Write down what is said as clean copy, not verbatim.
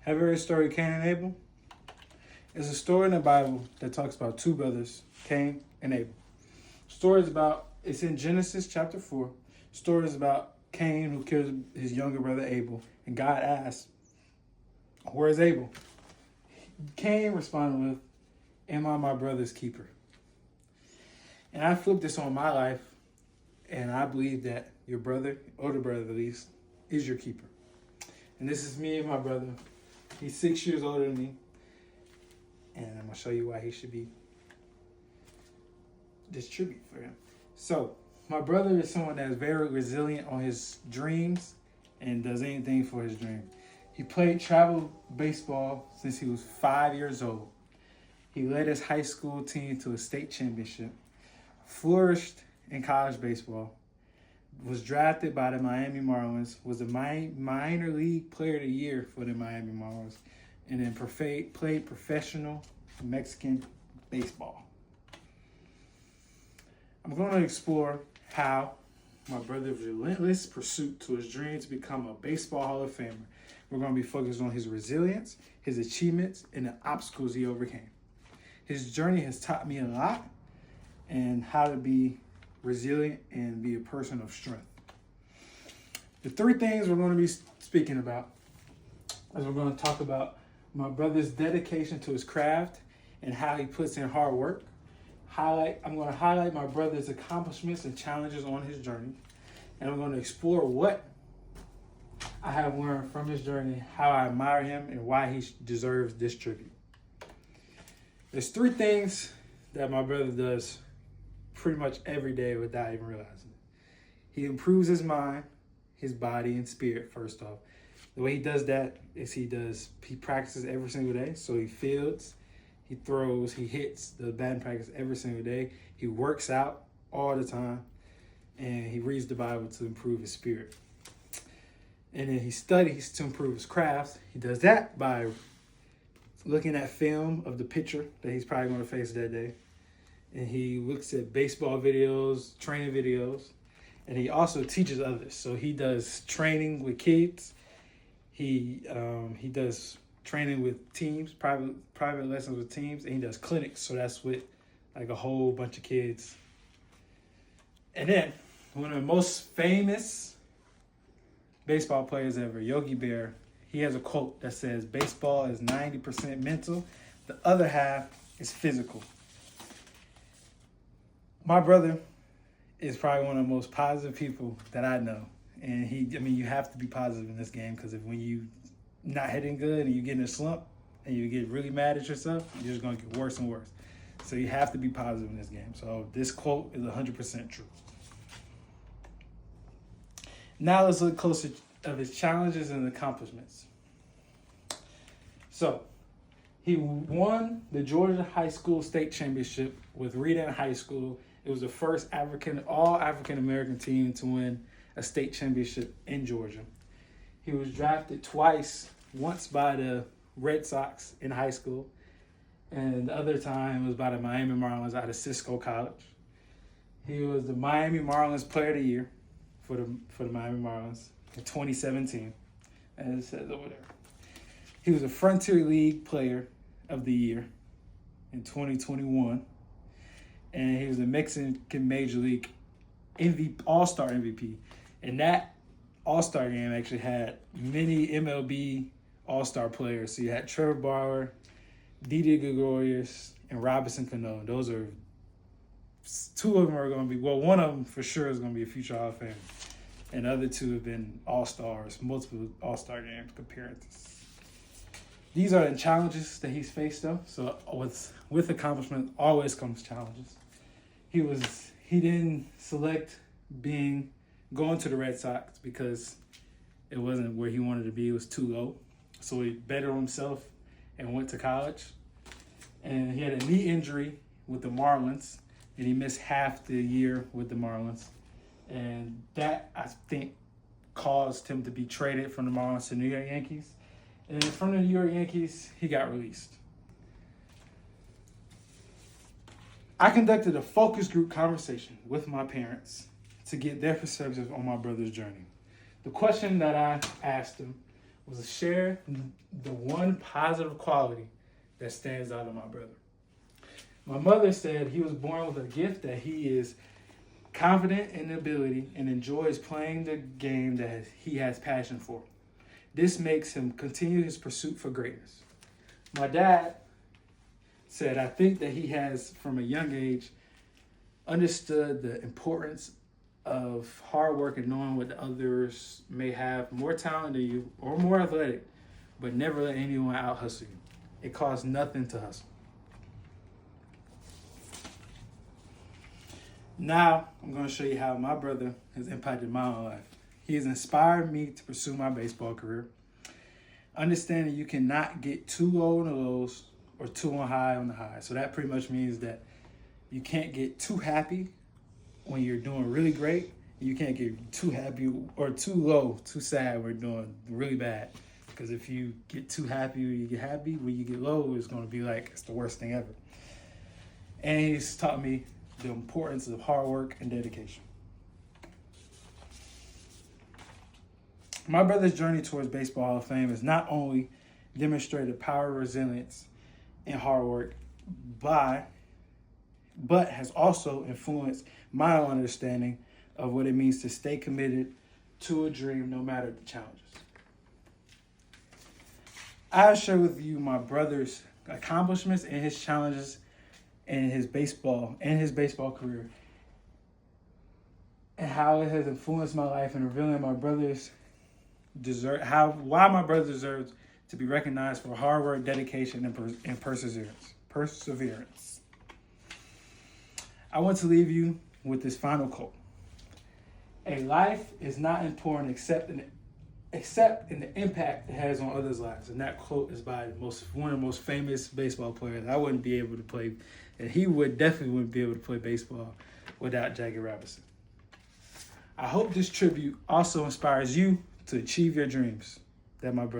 Have you heard the story of Cain and Abel? It's a story in the Bible that talks about two brothers, Cain and Abel. It's in Genesis chapter 4. Story is about Cain who killed his younger brother Abel. And God asked, "Where's Abel?" Cain responded with, "Am I my brother's keeper?" And I flipped this on my life, and I believe that your brother, older brother at least, is your keeper. And this is me and my brother. He's 6 years older than me. And I'm going to show you why he should be this tribute for him. So, my brother is someone that is very resilient on his dreams and does anything for his dreams. He played travel baseball since he was 5 years old. He led his high school team to a state championship, flourished in college baseball, was drafted by the Miami Marlins, was a minor league player of the year for the Miami Marlins, and then played professional Mexican baseball. I'm going to explore how my brother's relentless pursuit to his dream to become a baseball Hall of Famer. We're going to be focused on his resilience, his achievements, and the obstacles he overcame. His journey has taught me a lot and how to be resilient and be a person of strength. The three things we're going to be speaking about is we're going to talk about my brother's dedication to his craft and how he puts in hard work. I'm going to highlight my brother's accomplishments and challenges on his journey. And I'm going to explore what I have learned from his journey, how I admire him, and why he deserves this tribute. There's three things that my brother does pretty much every day without even realizing it. He improves his mind, his body, and spirit, first off. The way he does that is he practices every single day. So he fields, he throws, he hits the batting practice every single day. He works out all the time, and he reads the Bible to improve his spirit. And then he studies to improve his crafts. He does that by looking at film of the pitcher that he's probably going to face that day. And he looks at baseball videos, training videos, and he also teaches others. So he does training with kids. He does training with teams, private lessons with teams, and he does clinics. So that's with like a whole bunch of kids. And then one of the most famous baseball players ever, Yogi Berra, he has a quote that says, "Baseball is 90% mental, the other half is physical." My brother is probably one of the most positive people that I know. And you have to be positive in this game, because when you not hitting good and you get in a slump and you get really mad at yourself, you're just going to get worse and worse. So you have to be positive in this game. So this quote is 100% true. Now let's look closer at his challenges and accomplishments. So he won the Georgia High School State Championship with Reading High School. It was the first all African American team to win a state championship in Georgia. He was drafted twice, once by the Red Sox in high school, and the other time was by the Miami Marlins out of Cisco College. He was the Miami Marlins Player of the Year for the Miami Marlins in 2017, as it says over there. He was a Frontier League Player of the Year in 2021, and he was a Mexican Major League All-Star MVP. And that All-Star game actually had many MLB All-Star players. So you had Trevor Bauer, Didi Gregorius, and Robinson Cano. Those are two of them are going to be, one of them for sure is going to be a future Hall of Famer. And the other two have been All-Stars, multiple All-Star games appearances. These are the challenges that he's faced, though. So with accomplishment always comes challenges. He didn't select going to the Red Sox because it wasn't where he wanted to be. It was too low. So he bettered himself and went to college. And he had a knee injury with the Marlins, and he missed half the year with the Marlins. And that, I think, caused him to be traded from the Marlins to New York Yankees. And then from the New York Yankees, he got released. I conducted a focus group conversation with my parents to get their perspective on my brother's journey. The question that I asked them was to share the one positive quality that stands out of my brother. My mother said he was born with a gift that he is confident in ability and enjoys playing the game that he has passion for. This makes him continue his pursuit for greatness. My dad said, I think that he has, from a young age, understood the importance of hard work and knowing what others may have more talent than you or more athletic, but never let anyone out hustle you. It costs nothing to hustle. Now, I'm going to show you how my brother has impacted my own life. He has inspired me to pursue my baseball career. Understanding you cannot get too low on the lows or too high on the highs. So that pretty much means that you can't get too happy when you're doing really great. You can't get too happy or too low, too sad when you're doing really bad. Because if you get too happy when you get happy, when you get low, it's going to be like it's the worst thing ever. And he's taught me the importance of hard work and dedication. My brother's journey towards Baseball Hall of Fame has not only demonstrated power, resilience, and hard work, but has also influenced my understanding of what it means to stay committed to a dream no matter the challenges. I'll share with you my brother's accomplishments and his challenges in his baseball career, and how it has influenced my life and revealing why my brother deserves to be recognized for hard work, dedication, and perseverance. I want to leave you with this final quote. A life is not important except in the impact it has on others' lives. And that quote is by one of the most famous baseball players. I wouldn't be able to play, and he definitely wouldn't be able to play baseball without Jackie Robinson. I hope this tribute also inspires you to achieve your dreams. That my brother.